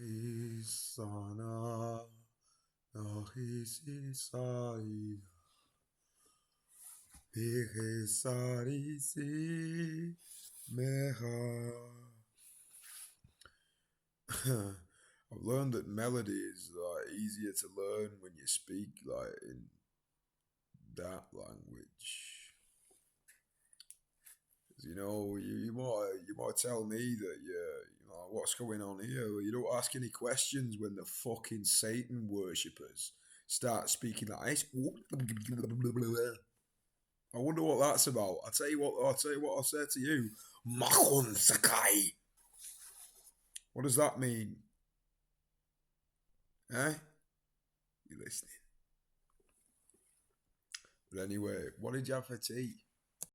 Nahisana, nahisisai, bihisarisi, meha. I've learned that melody is like easier to learn when you speak like in that language. 'Cause, you might tell me that what's going on here. You don't ask any questions when the fucking Satan worshippers start speaking like this. I wonder what that's about. I'll tell you what I'll say to you. Makon Sakai. What does that mean? Eh? You listening? But anyway, what did you have for tea?